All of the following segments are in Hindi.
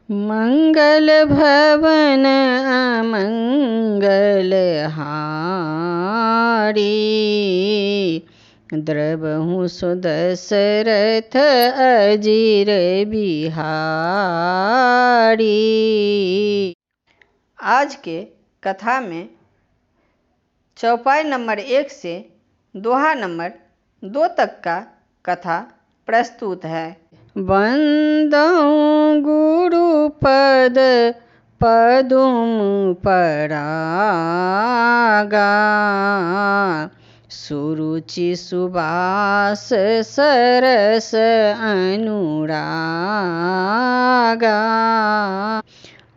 मंगल भवन अमंगल हारी, द्रवहु सुदशरथ अजीर बिहारी। आज के कथा में चौपाई नंबर 1 से दोहा नंबर 2 तक का कथा प्रस्तुत है। वंदौ गुरुपद पदुम परागा, सुरुचि सुबास सरस अनुरागा।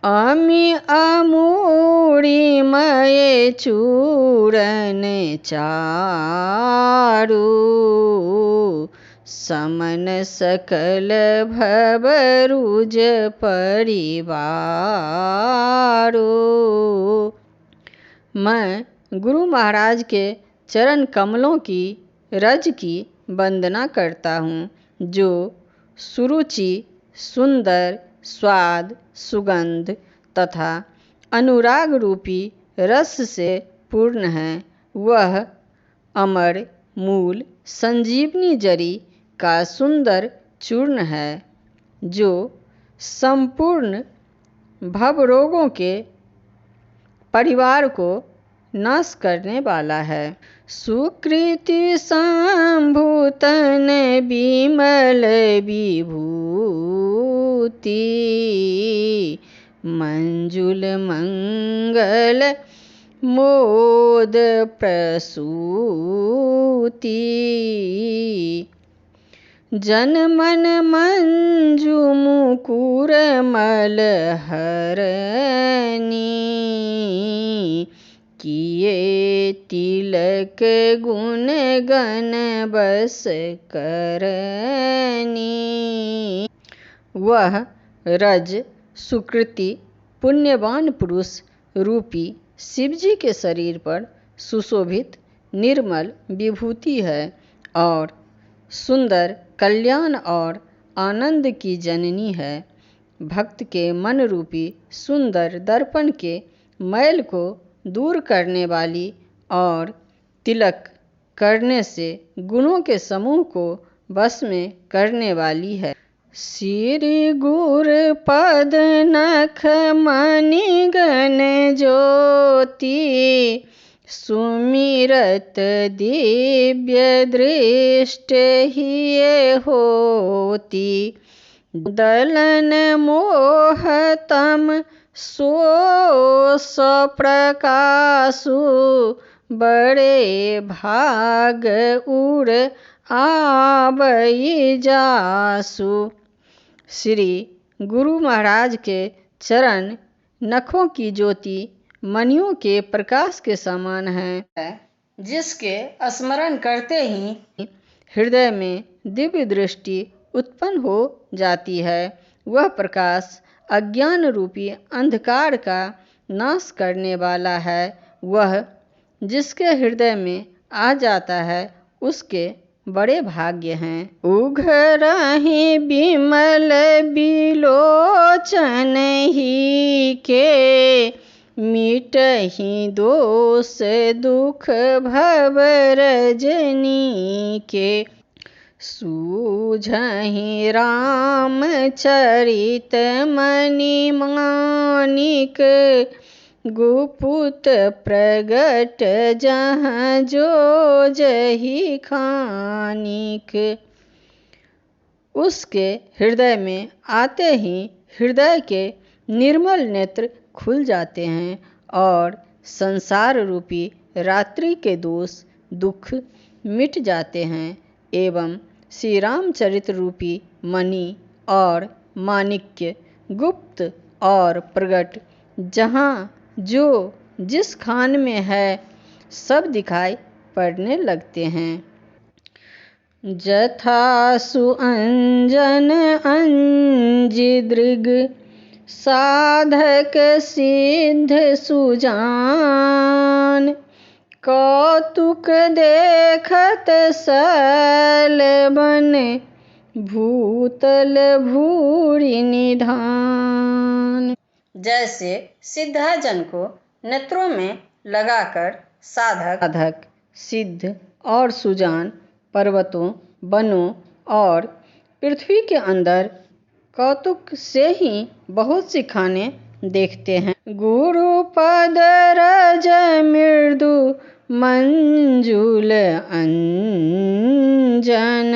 अमि अमूरी मय चूरन चारु, समन सकल भवरुज परिवारो। मैं गुरु महाराज के चरण कमलों की रज की वंदना करता हूँ, जो सुरुचि, सुंदर, स्वाद, सुगंध तथा अनुराग रूपी रस से पूर्ण है। वह अमर मूल संजीवनी जरी का सुंदर चूर्ण है, जो संपूर्ण भवरोगों के परिवार को नाश करने वाला है। सुकृति संभूतन विमल विभूति, मंजुल मंगल मोद प्रसूति। जन मन मंजू मुकुर मलहरनी, किए तिलक गुण गण बस करनी। वह रज सुकृति पुण्यवान पुरुष रूपी शिवजी के शरीर पर सुशोभित निर्मल विभूति है और सुंदर कल्याण और आनंद की जननी है। भक्त के मन रूपी सुंदर दर्पण के मैल को दूर करने वाली और तिलक करने से गुणों के समूह को वश में करने वाली है। श्री गुर पद नख मणि गण ज्योति, सुमिरत दिव्य दृष्ट हिये होती। दलन मोहतम सो प्रकाशु, बड़े भाग उड़ आवई जासु। श्री गुरु महाराज के चरण नखों की ज्योति मणियों के प्रकाश के समान है, जिसके स्मरण करते ही हृदय में दिव्य दृष्टि उत्पन्न हो जाती है। वह प्रकाश अज्ञान रूपी अंधकार का नाश करने वाला है। वह जिसके हृदय में आ जाता है, उसके बड़े भाग्य हैं। उघरहि बिमल बिलोचन ही के, मिटहि दोष दुख भव रजनी के। सूझहि रामचरित मणि मानिक, गुपुत प्रगट जहाँ जो जही खानिक। उसके हृदय में आते ही हृदय के निर्मल नेत्र खुल जाते हैं और संसार रूपी रात्रि के दोष दुख मिट जाते हैं एवं श्री रामचरित रूपी मणि और माणिक्य गुप्त और प्रगट जहाँ जो जिस खान में है सब दिखाई पड़ने लगते हैं। जथासु अंजन अंजिदृग, साधक सिद्ध सुजान। कौतुक देखत सल बन, भूतल भूरि निधान। जैसे सिद्धाजन को नेत्रों में लगाकर साधक सिद्ध और सुजान पर्वतों, वनों और पृथ्वी के अंदर कौतुक से ही बहुत सी खाने देखते हैं। गुरु पद रज मृदु मंजुल अंजन,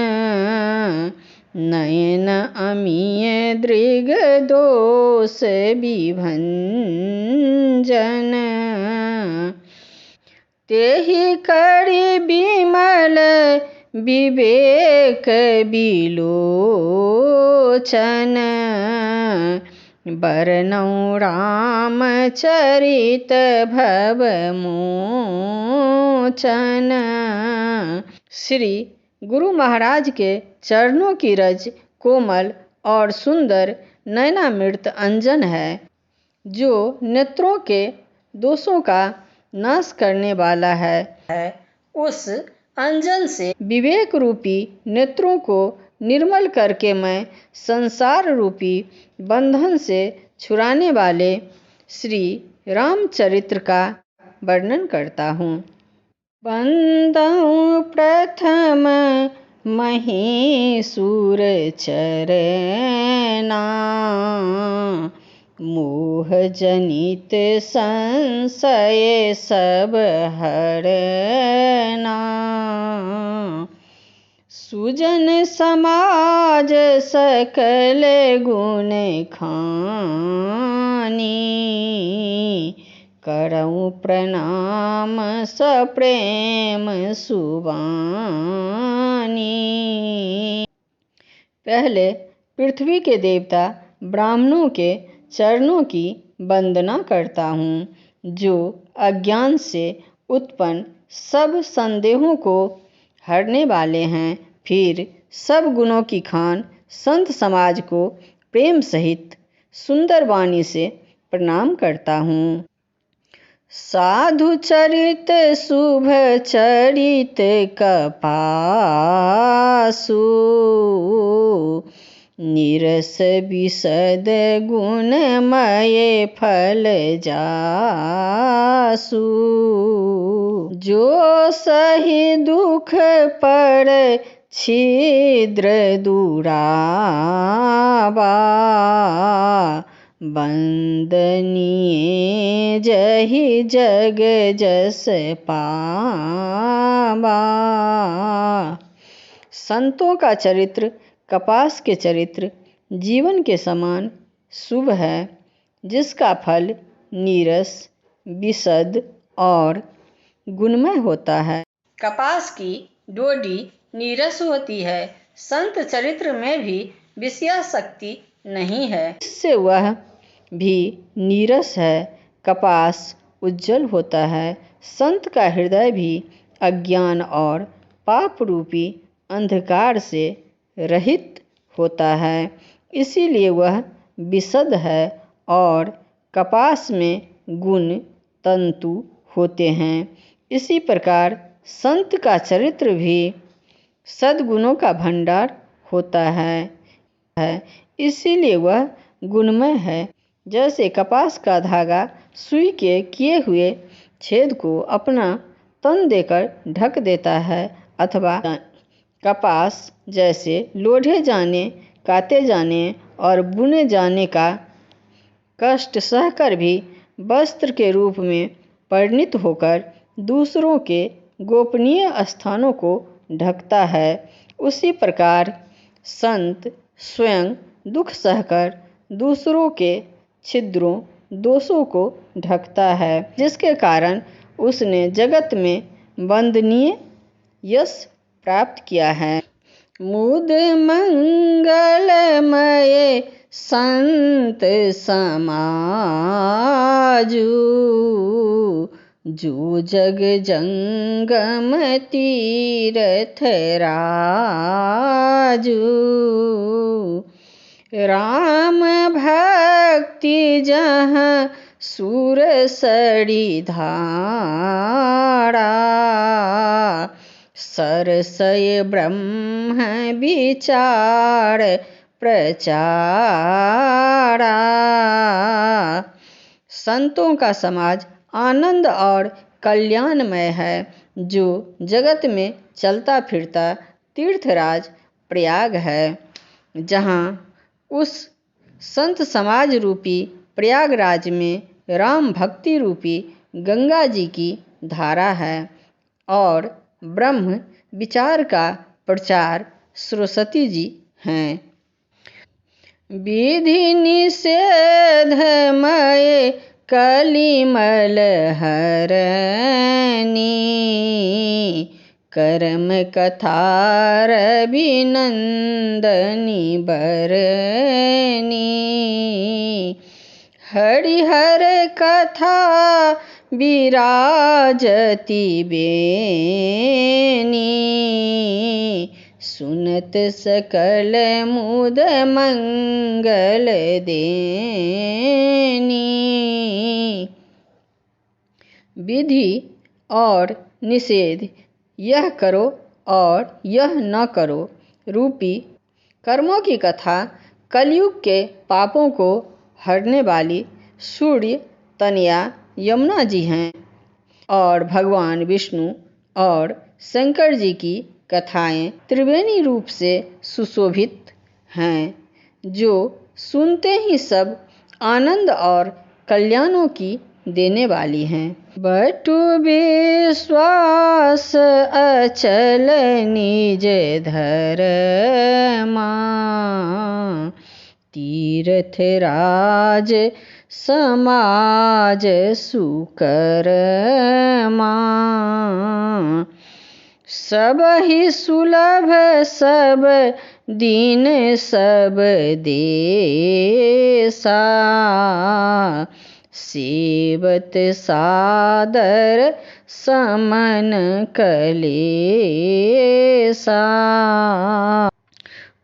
नयन अमीय दृग दोष विभंजन, तेहि करि बिमल विवेक बिलोचन, बरनउँ रामचरित भव मोचन। श्री गुरु महाराज के चरणों की रज कोमल और सुंदर नयनामृत अंजन है, जो नेत्रों के दोषों का नाश करने वाला है। उस अंजन से विवेक रूपी नेत्रों को निर्मल करके मैं संसार रूपी बंधन से छुड़ाने वाले श्री रामचरित्र का वर्णन करता हूँ। बंदौ प्रथम महीसुर चरना, मोह जनित संशय सब हरना, सुजन समाज सकल गुण खानी, करऊँ प्रणाम सप्रेम सुबानी। पहले पृथ्वी के देवता ब्राह्मणों के चरणों की वंदना करता हूँ, जो अज्ञान से उत्पन्न सब संदेहों को हरने वाले हैं। फिर सब गुणों की खान संत समाज को प्रेम सहित सुंदर वाणी से प्रणाम करता हूँ। साधु चरित शुभ चरित कपासु, नीरस विशद गुणमय फल जासु, जो सही दुख पर छिद्र दुरावा, वंदनीय जहि जग जस पावा। संतों का चरित्र कपास के चरित्र जीवन के समान शुभ है, जिसका फल नीरस, विशद और गुणमय होता है। कपास की डोडी नीरस होती है। संत चरित्र में भी विषयासक्ति नहीं है, इससे वह भी नीरस है। कपास उज्जवल होता है। संत का हृदय भी अज्ञान और पाप रूपी अंधकार से रहित होता है, इसीलिए वह विशद है। और कपास में गुण तंतु होते हैं। इसी प्रकार संत का चरित्र भी सद्गुणों का भंडार होता है, इसीलिए वह गुणमय है। जैसे कपास का धागा सुई के किए हुए छेद को अपना तन देकर ढक देता है, अथवा कपास जैसे लोढ़े जाने, काते जाने और बुने जाने का कष्ट सहकर भी वस्त्र के रूप में परिणित होकर दूसरों के गोपनीय स्थानों को ढकता है, उसी प्रकार संत स्वयं दुख सहकर दूसरों के छिद्रों दोषों को ढकता है, जिसके कारण उसने जगत में वंदनीय यश प्राप्त किया है। मुद मंगलमय संत समाजु, जो जग जंगम तीरथ राजू, राम भक्ति जहाँ सुर सड़ी धारा, सरसय ब्रह्म विचार प्रचारा। संतों का समाज आनंद और कल्याणमय है, जो जगत में चलता फिरता तीर्थराज प्रयाग है। जहाँ उस संत समाज रूपी प्रयागराज में राम भक्ति रूपी गंगा जी की धारा है और ब्रह्म विचार का प्रचार सरस्वती जी हैं। विधि निषेधमय कलिमल हरनी, कर्म कथार अभिनंदनी बरनी। हरिहर कथा विराजति बेनी, सुनत सकल मुद मंगल देनी। विधि और निषेध, यह करो और यह न करो रूपी कर्मों की कथा कलयुग के पापों को हरने वाली सूर्य तनया यमुना जी हैं और भगवान विष्णु और शंकर जी की कथाएं त्रिवेणी रूप से सुशोभित हैं, जो सुनते ही सब आनंद और कल्याणों की देने वाली हैं। बटु विश्वास अचल निज धरमा, तीर्थराज समाज सुकरमा। सब ही सुलभ सब दीन सब देसा, सेवत सादर समन कलेसा।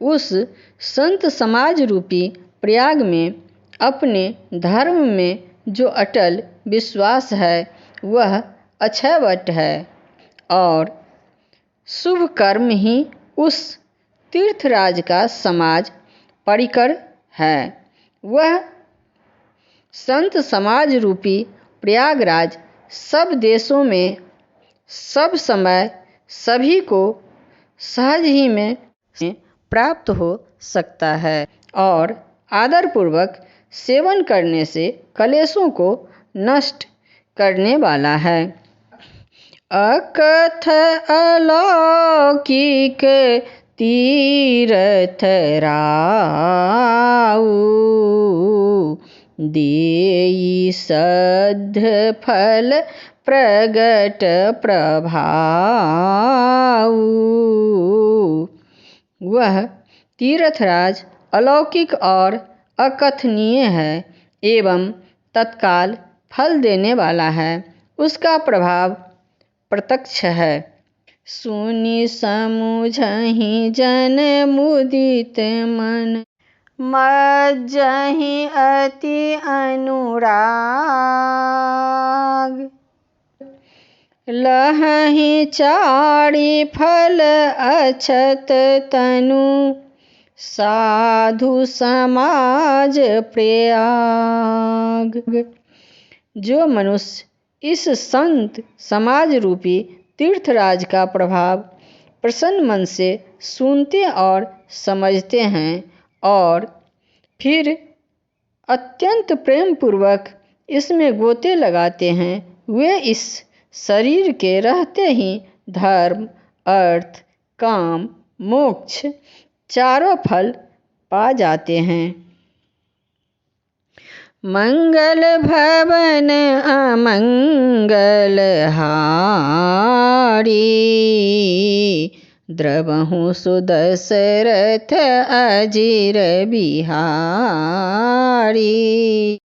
उस संत समाज रूपी प्रयाग में अपने धर्म में जो अटल विश्वास है वह अक्षयवट है और शुभ कर्म ही उस तीर्थराज का समाज परिकर है। वह संत समाज रूपी प्रयागराज सब देशों में सब समय सभी को सहज ही में प्राप्त हो सकता है और आदरपूर्वक सेवन करने से कलेशों को नष्ट करने वाला है। अकथ अलौकिक तीर्थ राऊ, देई सद्ध फल प्रगट प्रभाऊ। वह तीर्थराज अलौकिक और अकथनीय है एवं तत्काल फल देने वाला है। उसका प्रभाव प्रत्यक्ष है। सुनि समुझहि जन मुदित मन, मज्जहि अति अनुराग। लहहि चारि फल अछत तनु, साधु समाज प्रयाग। जो मनुष्य इस संत समाज रूपी तीर्थराज का प्रभाव प्रसन्न मन से सुनते और समझते हैं और फिर अत्यंत प्रेम पूर्वक इसमें गोते लगाते हैं, वे इस शरीर के रहते ही धर्म, अर्थ, काम, मोक्ष चारों फल पा जाते हैं। मंगल भवन अमंगल हारी, द्रवहु सुदशरथ अजिर बिहारी।